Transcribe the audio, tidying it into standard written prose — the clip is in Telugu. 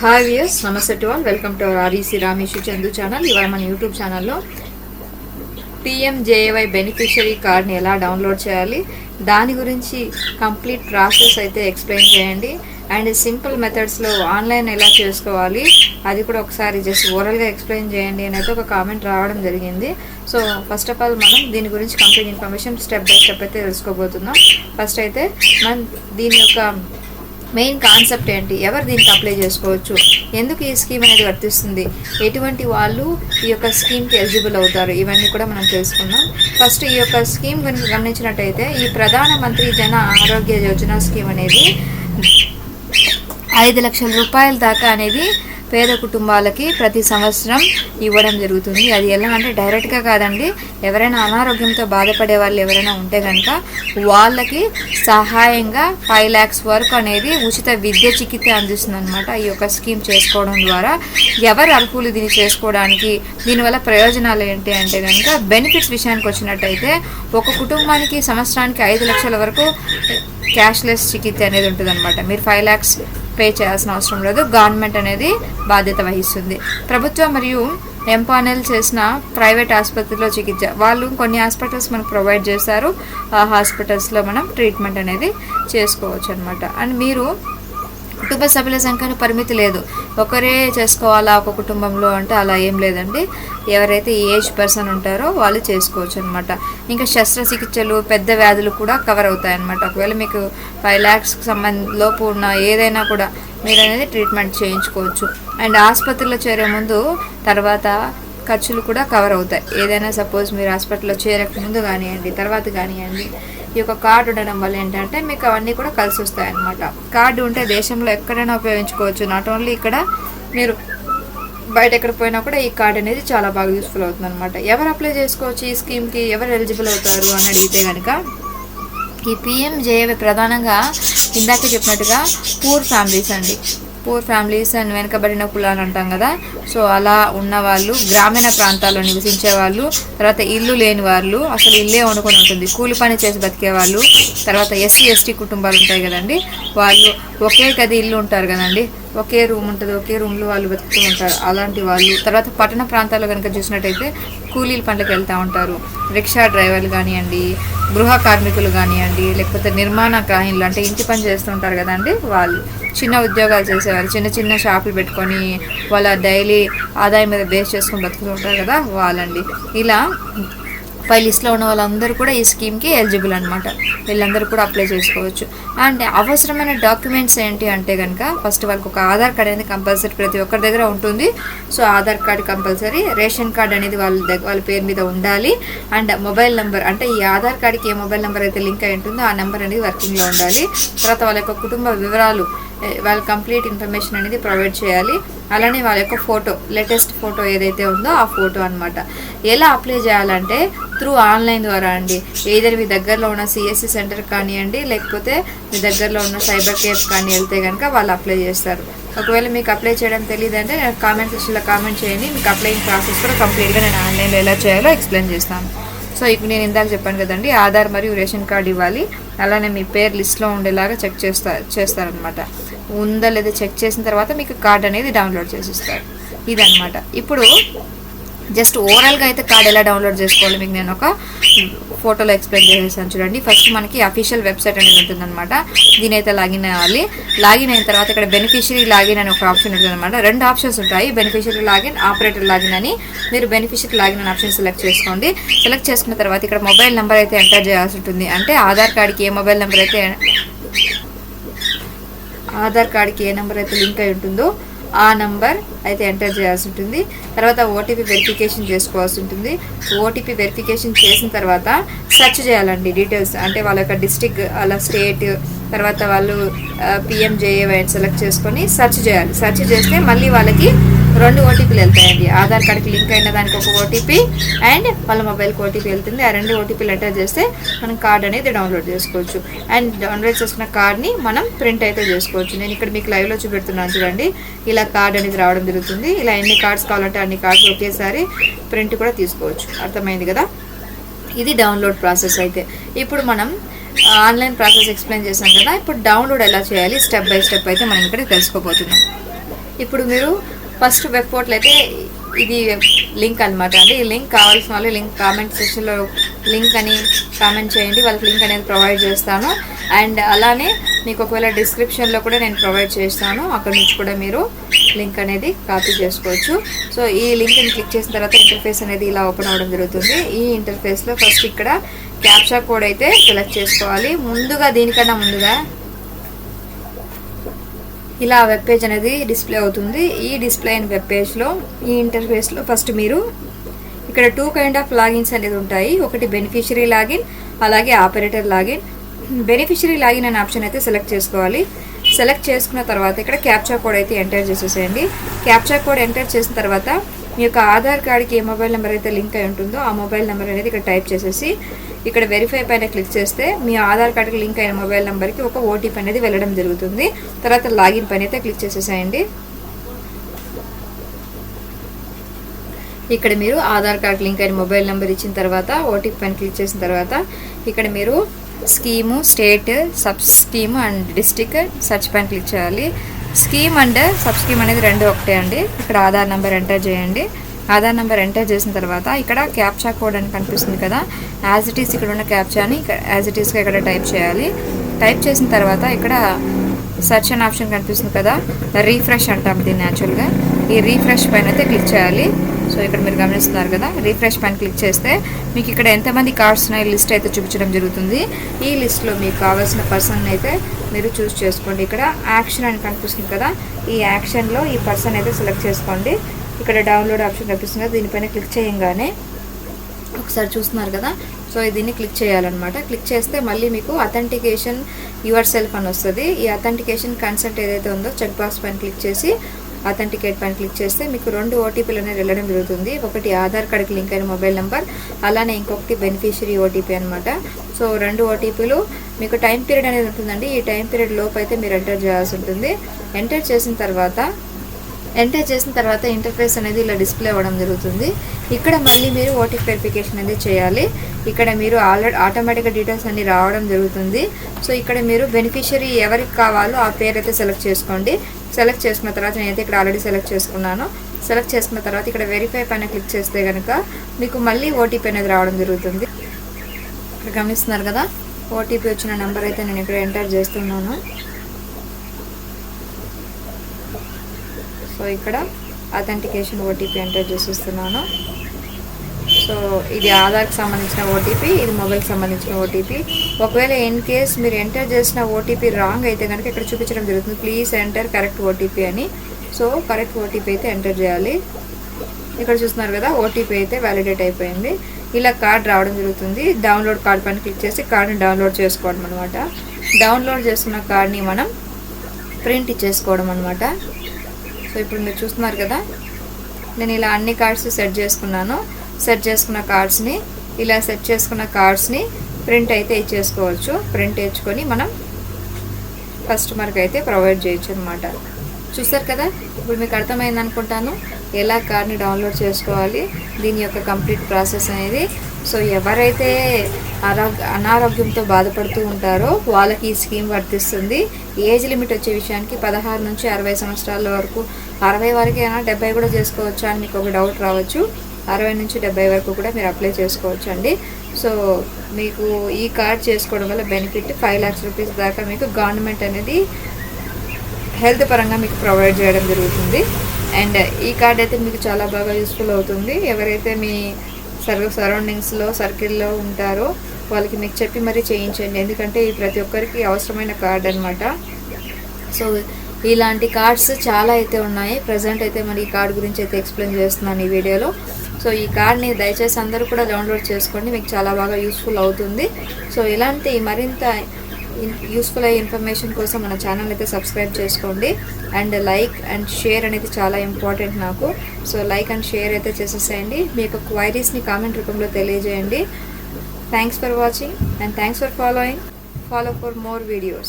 హాయ్ వ్యూయర్స్, నమస్తే to all. Welcome to our REC Ramesh Chandu channel. ఇవాళ మన యూట్యూబ్ ఛానల్లో పిఎంజేఏవై బెనిఫిషరీ కార్డ్ని ఎలా డౌన్లోడ్ చేయాలి, దాని గురించి కంప్లీట్ ప్రాసెస్ అయితే ఎక్స్ప్లెయిన్ చేయండి. అండ్ సింపుల్ మెథడ్స్లో ఆన్లైన్ ఎలా చేసుకోవాలి అది కూడా ఒకసారి జస్ట్ ఓరల్గా ఎక్స్ప్లెయిన్ చేయండి అని అయితే ఒక కామెంట్ రావడం జరిగింది. సో ఫస్ట్ ఆఫ్ ఆల్ మనం దీని గురించి complete information step by step అయితే తెలుసుకోబోతున్నాం. ఫస్ట్ అయితే మనం దీని యొక్క మెయిన్ కాన్సెప్ట్ ఏంటి, ఎవరు దీనికి అప్లై చేసుకోవచ్చు, ఎందుకు ఈ స్కీమ్ అనేది వర్తిస్తుంది, ఎటువంటి వాళ్ళు ఈ యొక్క స్కీమ్కి ఎలిజిబుల్ అవుతారు, ఇవన్నీ కూడా మనం తెలుసుకుందాం. ఫస్ట్ ఈ యొక్క స్కీమ్ గురించి గమనించినట్టయితే ఈ ప్రధానమంత్రి జన ఆరోగ్య యోజన స్కీమ్ అనేది 5 లక్షల రూపాయల దాకా అనేది పేద కుటుంబాలకి ప్రతి సంవత్సరం ఇవ్వడం జరుగుతుంది. అది ఎలా అంటే డైరెక్ట్గా కాదండి, ఎవరైనా అనారోగ్యంతో బాధపడే వాళ్ళు ఎవరైనా ఉంటే కనుక వాళ్ళకి సహాయంగా 5 lakhs వరకు అనేది ఉచిత విద్య చికిత్స అందిస్తుంది అనమాట. ఈ యొక్క స్కీమ్ చేసుకోవడం ద్వారా ఎవరు అర్హులు దీన్ని చేసుకోవడానికి, దీనివల్ల ప్రయోజనాలు ఏంటి అంటే కనుక బెనిఫిట్స్ విషయానికి వచ్చినట్టయితే ఒక కుటుంబానికి సంవత్సరానికి 5 లక్షల వరకు క్యాష్లెస్ చికిత్స అనేది ఉంటుంది అనమాట. మీరు 5 lakhs పే చేయాల్సిన అవసరం లేదు, గవర్నమెంట్ అనేది బాధ్యత వహిస్తుంది. ప్రభుత్వం మరియు ఎంపానెల్ చేసిన ప్రైవేట్ ఆసుపత్రిలో చికిత్స, వాళ్ళు కొన్ని హాస్పిటల్స్ మనకు ప్రొవైడ్ చేస్తారు, ఆ హాస్పిటల్స్లో మనం ట్రీట్మెంట్ అనేది చేసుకోవచ్చు అనమాట. అండ్ మీరు కుటుంబ సభ్యుల సంఖ్యను పరిమితి లేదు, ఒకరే చేసుకోవాలా ఒక కుటుంబంలో అంటే అలా ఏం లేదండి. ఎవరైతే ఏజ్ పర్సన్ ఉంటారో వాళ్ళు చేసుకోవచ్చు అనమాట. ఇంకా శస్త్రచికిత్సలు, పెద్ద వ్యాధులు కూడా కవర్ అవుతాయి అనమాట. ఒకవేళ మీకు 5 lakhsకి లోపు ఉన్న ఏదైనా కూడా మీరు అనేది ట్రీట్మెంట్ చేయించుకోవచ్చు. అండ్ ఆసుపత్రిలో చేరే ముందు తర్వాత ఖర్చులు కూడా కవర్ అవుతాయి. ఏదైనా సపోజ్ మీరు హాస్పిటల్లో చేరక ముందు కానివ్వండి, తర్వాత కానివ్వండి, ఈ యొక్క కార్డు ఉండడం వల్ల ఏంటంటే మీకు అవన్నీ కూడా కలిసి వస్తాయి అన్నమాట. కార్డు ఉంటే దేశంలో ఎక్కడైనా ఉపయోగించుకోవచ్చు. నాట్ ఓన్లీ ఇక్కడ, మీరు బయట ఎక్కడ పోయినా కూడా ఈ కార్డు అనేది చాలా బాగా యూస్ఫుల్ అవుతుంది అనమాట. ఎవరు అప్లై చేసుకోవచ్చు ఈ స్కీమ్కి, ఎవరు ఎలిజిబుల్ అవుతారు అని అడిగితే కనుక ఈ పిఎంజేఏవై ప్రధానంగా ఇందాక చెప్పినట్టుగా పూర్ ఫ్యామిలీస్ అండి, పూర్ ఫ్యామిలీస్ అండ్ వెనుకబడిన కులాలు అంటాం కదా, సో అలా ఉన్న వాళ్ళు, గ్రామీణ ప్రాంతాల్లో నివసించే వాళ్ళు, తర్వాత ఇల్లు లేని వాళ్ళు, అసలు ఇల్లే వండుకొని ఉంటుంది, కూలి పని చేసి బతికే వాళ్ళు, తర్వాత ఎస్సీ ఎస్టీ కుటుంబాలు ఉంటాయి కదండి, వాళ్ళు ఒకే గది ఇల్లు ఉంటారు కదండి, ఒకే రూమ్ ఉంటుంది, ఒకే రూమ్లో వాళ్ళు బతుకుతూ ఉంటారు, అలాంటి వాళ్ళు. తర్వాత పట్టణ ప్రాంతాల్లో కనుక చూసినట్టయితే కూలీల పనులకు వెళ్తూ ఉంటారు, రిక్షా డ్రైవర్లు కానివ్వండి, గృహ కార్మికులు కానివ్వండి, లేకపోతే నిర్మాణ కాహిన్లు అంటే ఇంటి పని చేస్తూ ఉంటారు కదండి, వాళ్ళు చిన్న ఉద్యోగాలు చేసేవాళ్ళు, చిన్న చిన్న షాపులు పెట్టుకొని వాళ్ళ డైలీ ఆదాయం మీద బేస్ చేసుకొని బతుకుతూ ఉంటారు కదా వాళ్ళండి. ఇలా పై లిస్ట్లో ఉన్న వాళ్ళందరూ కూడా ఈ స్కీమ్కి ఎలిజిబుల్ అనమాట. వీళ్ళందరూ కూడా అప్లై చేసుకోవచ్చు. అండ్ అవసరమైన డాక్యుమెంట్స్ ఏంటి అంటే కనుక ఫస్ట్ వాళ్ళకి ఒక ఆధార్ కార్డ్ అనేది కంపల్సరీ ప్రతి ఒక్కరి దగ్గర ఉంటుంది. So Aadhaar card compulsory, ration card అనేది వాళ్ళ పేరు మీద ఉండాలి. అండ్ మొబైల్ నెంబర్, అంటే ఈ ఆధార్ కార్డ్కి ఏ మొబైల్ నెంబర్ అయితే లింక్ అయి ఉంటుందో ఆ నెంబర్ అనేది వర్కింగ్లో ఉండాలి. తర్వాత వాళ్ళ యొక్క కుటుంబ వివరాలు, వాళ్ళ కంప్లీట్ ఇన్ఫర్మేషన్ అనేది ప్రొవైడ్ చేయాలి. అలానే వాళ్ళ యొక్క ఫోటో, లేటెస్ట్ ఫోటో ఏదైతే ఉందో ఆ ఫోటో అనమాట. ఎలా అప్లై చేయాలంటే త్రూ ఆన్లైన్ ద్వారా అండి. ఏదైనా మీ దగ్గరలో ఉన్న సిఎస్సి సెంటర్ కానివ్వండి, లేకపోతే మీ దగ్గరలో ఉన్న సైబర్ కేఫ్ కానీ వెళ్తే కనుక వాళ్ళు అప్లై చేస్తారు. ఒకవేళ మీకు అప్లై చేయడం తెలియదు అంటే నేను కామెంట్ సెక్షన్లో కామెంట్ చేయండి, మీకు అప్లైయింగ్ ప్రాసెస్ కూడా కంప్లీట్గా నేను ఆన్లైన్లో ఎలా చేయాలో ఎక్స్ప్లెయిన్ చేస్తాను. సో ఇప్పుడు నేను ఇందాక చెప్పాను కదండి, ఆధార్ మరియు రేషన్ కార్డు ఇవ్వాలి. అలానే మీ పేరు లిస్ట్లో ఉండేలాగా చెక్ చేస్తారనమాట. ఉందా లేదా చెక్ చేసిన తర్వాత మీకు కార్డ్ అనేది డౌన్లోడ్ చేసి ఇస్తారు. ఇదనమాట. ఇప్పుడు జస్ట్ ఓవరాల్గా అయితే కార్డ్ ఎలా డౌన్లోడ్ చేసుకోవాలి మీకు నేను ఒక ఫోటోలో ఎక్స్ప్లెయిన్ చేసేసాను చూడండి. ఫస్ట్ మనకి అఫీషియల్ వెబ్సైట్ అనేది ఉంటుందన్నమాట. దీని అయితే లాగిన్ అవ్వాలి. లాగిన్ అయిన తర్వాత ఇక్కడ బెనిఫిషరీ లాగిన్ అని ఒక ఆప్షన్ ఉంటుందన్నమాట. 2 ఆప్షన్స్ ఉంటాయి, బెనిఫిషరీ లాగిన్, ఆపరేటర్ లాగిన్ అని. మీరు బెనిఫిషరీ లాగిన్ అనే ఆప్షన్ సెలెక్ట్ చేసుకోండి. సెలెక్ట్ చేసుకున్న తర్వాత ఇక్కడ మొబైల్ నెంబర్ అయితే ఎంటర్ చేయాల్సి ఉంటుంది. అంటే ఆధార్ కార్డ్కి ఏ మొబైల్ నెంబర్ అయితే లింక్ అయి ఉంటుందో ఆ నంబర్ అయితే ఎంటర్ చేయాల్సి ఉంటుంది. తర్వాత ఓటీపీ వెరిఫికేషన్ చేసుకోవాల్సి ఉంటుంది. ఓటీపీ వెరిఫికేషన్ చేసిన తర్వాత సెర్చ్ చేయాలండి డీటెయిల్స్, అంటే వాళ్ళ యొక్క డిస్ట్రిక్ట్, అలా స్టేట్, తర్వాత వాళ్ళు పిఎంజేఏవై సెలెక్ట్ చేసుకొని సెర్చ్ చేయాలి. సెర్చ్ చేస్తే మళ్ళీ వాళ్ళకి 2 ఓటీపీలు వెళ్తాయండి. ఆధార్ కార్డ్కి లింక్ అయిన దానికి ఒక ఓటీపీ అండ్ వాళ్ళ మొబైల్కి ఓటీపీ వెళ్తుంది. ఆ 2 ఓటీపీలు ఎంటర్ చేస్తే మనం కార్డ్ అనేది డౌన్లోడ్ చేసుకోవచ్చు. అండ్ డౌన్లోడ్ చేసుకున్న కార్డ్ని మనం ప్రింట్ అయితే చేసుకోవచ్చు. నేను ఇక్కడ మీకు లైవ్లో చూపెడుతున్నాను చూడండి. ఇలా కార్డ్ అనేది రావడం జరుగుతుంది. ఇలా ఎన్ని కార్డ్స్ కావాలంటే అన్ని కార్డ్స్ ఒకేసారి ప్రింట్ కూడా తీసుకోవచ్చు. అర్థమైంది కదా, ఇది డౌన్లోడ్ ప్రాసెస్. అయితే ఇప్పుడు మనం ఆన్లైన్ ప్రాసెస్ ఎక్స్ప్లెయిన్ చేశాం కదా, ఇప్పుడు డౌన్లోడ్ ఎలా చేయాలి స్టెప్ బై స్టెప్ అయితే మనం ఇక్కడ తెలుసుకోబోతున్నాం. ఇప్పుడు మీరు ఫస్ట్ వెబ్ పోర్టల్ అయితే ఇది లింక్ అనమాట అండి. ఈ లింక్ కావాల్సిన వాళ్ళు లింక్ కామెంట్ సెక్షన్లో లింక్ అని కామెంట్ చేయండి, వాళ్ళకి లింక్ అనేది ప్రొవైడ్ చేస్తాను. అండ్ అలానే మీకు ఒకవేళ డిస్క్రిప్షన్లో కూడా నేను ప్రొవైడ్ చేస్తాను, అక్కడ నుంచి కూడా మీరు లింక్ అనేది కాపీ చేసుకోవచ్చు. సో ఈ లింక్ని క్లిక్ చేసిన తర్వాత ఇంటర్ఫేస్ అనేది ఇలా ఓపెన్ అవ్వడం జరుగుతుంది. ఈ ఇంటర్ఫేస్లో ఫస్ట్ ఇక్కడ క్యాప్చా కోడ్ అయితే సెలెక్ట్ చేసుకోవాలి. దీనికన్నా ముందుగా ఇలా వెబ్ పేజ్ అనేది డిస్ప్లే అవుతుంది. ఈ డిస్ప్లే అయిన వెబ్ పేజ్లో ఈ ఇంటర్ఫేస్లో ఫస్ట్ మీరు ఇక్కడ 2 కైండ్ ఆఫ్ లాగిన్స్ అనేది ఉంటాయి. ఒకటి బెనిఫిషరీ లాగిన్, అలాగే ఆపరేటర్ లాగిన్. బెనిఫిషరీ లాగిన్ అనే ఆప్షన్ అయితే సెలెక్ట్ చేసుకోవాలి. సెలెక్ట్ చేసుకున్న తర్వాత ఇక్కడ క్యాప్చా కోడ్ అయితే ఎంటర్ చేసేసేయండి. క్యాప్చా కోడ్ ఎంటర్ చేసిన తర్వాత మీ యొక్క ఆధార్ కార్డ్కి ఏ మొబైల్ నెంబర్ అయితే లింక్ అయి ఉంటుందో ఆ మొబైల్ నెంబర్ అనేది ఇక్కడ టైప్ చేసేసి ఇక్కడ వెరిఫై పైన క్లిక్ చేస్తే మీ ఆధార్ కార్డ్కి లింక్ అయిన మొబైల్ నెంబర్కి ఒక ఓటీపీ అనేది వెళ్ళడం జరుగుతుంది. తర్వాత లాగిన్ పైన అయితే క్లిక్ చేసేసేయండి. ఇక్కడ మీరు ఆధార్ కార్డ్ లింక్ అయిన మొబైల్ నెంబర్ ఇచ్చిన తర్వాత ఓటీపీ పైన క్లిక్ చేసిన తర్వాత ఇక్కడ మీరు scheme, state, sub scheme and district search పైన క్లిక్ చేయాలి. స్కీమ్ అండ్ సబ్ స్కీమ్ అనేది రెండు ఒకటే అండి. ఇక్కడ ఆధార్ నెంబర్ ఎంటర్ చేయండి. ఆధార్ నెంబర్ ఎంటర్ చేసిన తర్వాత ఇక్కడ క్యాప్చా కోడ్ అని కనిపిస్తుంది కదా, యాజ్ ఇట్ ఈస్ ఇక్కడ ఉన్న క్యాప్చాని యాజ్ ఇట్ ఈస్గా ఇక్కడ టైప్ చేయాలి. టైప్ చేసిన తర్వాత ఇక్కడ సెర్చ్ అనే ఆప్షన్ కనిపిస్తుంది కదా, రీఫ్రెష్ అంటాం దీన్ని యాక్చువల్గా. ఈ రీఫ్రెష్ పైన అయితే క్లిక్ చేయాలి. సో ఇక్కడ మీరు గమనిస్తున్నారు కదా, రీఫ్రెష్ పైన క్లిక్ చేస్తే మీకు ఇక్కడ ఎంతమంది కార్డ్స్ ఉన్నాయి లిస్ట్ అయితే చూపించడం జరుగుతుంది. ఈ లిస్ట్లో మీకు కావాల్సిన పర్సన్ అయితే మీరు చూస్ చేసుకోండి. ఇక్కడ యాక్షన్ అని కనిపిస్తుంది కదా, ఈ యాక్షన్లో ఈ పర్సన్ అయితే సెలెక్ట్ చేసుకోండి. ఇక్కడ డౌన్లోడ్ ఆప్షన్ కనిపిస్తుంది కదా, దీనిపైన క్లిక్ చేయగానే ఒకసారి చూస్తున్నారు కదా, సో దీన్ని క్లిక్ చేయాలన్నమాట. క్లిక్ చేస్తే మళ్ళీ మీకు అథెంటికేషన్ యువర్ సెల్ఫ్ అని వస్తుంది. ఈ అథెంటికేషన్ కన్సెంట్ ఏదైతే ఉందో చెక్ బాక్స్ పైన క్లిక్ చేసి అథెంటికేట్ పైన క్లిక్ చేస్తే మీకు 2 ఓటీపీలు అనేది వెళ్ళడం జరుగుతుంది. ఒకటి ఆధార్ కార్డ్కి లింక్ అయిన మొబైల్ నెంబర్, అలానే ఇంకొకటి బెనిఫిషరీ ఓటీపీ అనమాట. సో 2 ఓటీపీలు మీకు టైం పీరియడ్ అనేది ఉంటుందండి. ఈ టైం పీరియడ్ లోపు అయితే మీరు ఎంటర్ చేయాల్సి ఉంటుంది. ఎంటర్ చేసిన తర్వాత ఇంటర్ఫేస్ అనేది ఇలా డిస్ప్లే అవ్వడం జరుగుతుంది. ఇక్కడ మళ్ళీ మీరు ఓటీపీ వెరిఫికేషన్ అనేది చేయాలి. ఇక్కడ మీరు ఆటోమేటిక్గా డీటెయిల్స్ అన్ని రావడం జరుగుతుంది. సో ఇక్కడ మీరు బెనిఫిషరీ ఎవరికి కావాలో ఆ పేరు అయితే సెలెక్ట్ చేసుకోండి. సెలెక్ట్ చేసుకున్న తర్వాత నేనైతే ఇక్కడ ఆల్రెడీ సెలెక్ట్ చేసుకున్నాను. సెలెక్ట్ చేసుకున్న తర్వాత ఇక్కడ వెరిఫై పైన క్లిక్ చేస్తే కనుక మీకు మళ్ళీ ఓటీపీ అనేది రావడం జరుగుతుంది. ఇక్కడ గమనిస్తున్నారు కదా, ఓటీపీ వచ్చిన నెంబర్ అయితే నేను ఇక్కడ ఎంటర్ చేస్తున్నాను. సో ఇక్కడ అథెంటికేషన్ ఓటీపీ ఎంటర్ చేసేస్తున్నాను. సో ఇది ఆధార్కి సంబంధించిన ఓటీపీ, ఇది మొబైల్కి సంబంధించిన ఓటీపీ. ఒకవేళ ఇన్ కేస్ మీరు ఎంటర్ చేసిన ఓటీపీ రాంగ్ అయితే కనుక ఇక్కడ చూపించడం జరుగుతుంది, ప్లీజ్ ఎంటర్ కరెక్ట్ ఓటీపీ అని. సో కరెక్ట్ ఓటీపీ అయితే ఎంటర్ చేయాలి. ఇక్కడ చూస్తున్నారు కదా, ఓటీపీ అయితే వ్యాలిడేట్ అయిపోయింది. ఇలా కార్డ్ రావడం జరుగుతుంది. డౌన్లోడ్ కార్డ్ పైన క్లిక్ చేసి కార్డ్ని డౌన్లోడ్ చేసుకోవడం అనమాట. డౌన్లోడ్ చేసుకున్న కార్డ్ని మనం ప్రింట్ ఇచ్చేసుకోవడం అనమాట. సో ఇప్పుడు మీరు చూస్తున్నారు కదా, నేను ఇలా అన్ని కార్డ్స్ సెట్ చేసుకున్నాను. సెట్ చేసుకున్న కార్డ్స్ని ప్రింట్ అయితే ఇచ్చేసుకోవచ్చు. ప్రింట్ ఇచ్చుకొని మనం కస్టమర్కి అయితే ప్రొవైడ్ చేయొచ్చు అనమాట. చూసారు కదా, ఇప్పుడు మీకు అర్థమైంది అనుకుంటాను ఎలా కార్డ్ని డౌన్లోడ్ చేసుకోవాలి, దీని యొక్క కంప్లీట్ ప్రాసెస్ అనేది. సో ఎవరైతే అనారోగ్యంతో బాధపడుతూ ఉంటారో వాళ్ళకి ఈ స్కీమ్ వర్తిస్తుంది. ఏజ్ లిమిట్ వచ్చే విషయానికి 16 నుంచి 60 సంవత్సరాల వరకు, 60 వరకు అయినా 70 కూడా చేసుకోవచ్చా అని మీకు ఒక డౌట్ రావచ్చు. 60 నుంచి 70 వరకు కూడా మీరు అప్లై చేసుకోవచ్చు అండి. సో మీకు ఈ కార్డ్ చేసుకోవడం వల్ల బెనిఫిట్ 5 lakhs రూపీస్ దాకా మీకు గవర్నమెంట్ అనేది హెల్త్ పరంగా మీకు ప్రొవైడ్ చేయడం జరుగుతుంది. అండ్ ఈ కార్డ్ అయితే మీకు చాలా బాగా యూస్ఫుల్ అవుతుంది. ఎవరైతే మీ సరౌండింగ్స్లో సర్కిల్లో ఉంటారో వాళ్ళకి మీకు చెప్పి మరీ చేయించండి, ఎందుకంటే ఈ ప్రతి ఒక్కరికి అవసరమైన కార్డ్ అనమాట. సో ఇలాంటి కార్డ్స్ చాలా అయితే ఉన్నాయి. ప్రజెంట్ అయితే మరి ఈ కార్డ్ గురించి అయితే ఎక్స్ప్లెయిన్ చేస్తున్నాను ఈ వీడియోలో. సో ఈ కార్డ్ని దయచేసి అందరూ కూడా డౌన్లోడ్ చేసుకోండి, మీకు చాలా బాగా యూస్ఫుల్ అవుతుంది. సో ఇలాంటి మరింత యూస్ఫుల్ అయ్యే ఇన్ఫర్మేషన్ కోసం మన ఛానల్ అయితే సబ్స్క్రైబ్ చేసుకోండి. అండ్ లైక్ అండ్ షేర్ అనేది చాలా ఇంపార్టెంట్ నాకు. సో లైక్ అండ్ షేర్ అయితే చేసేసేయండి. మీ యొక్క క్వైరీస్ని కామెంట్ రూపంలో తెలియజేయండి. Thanks for watching and thanks for follow for more videos.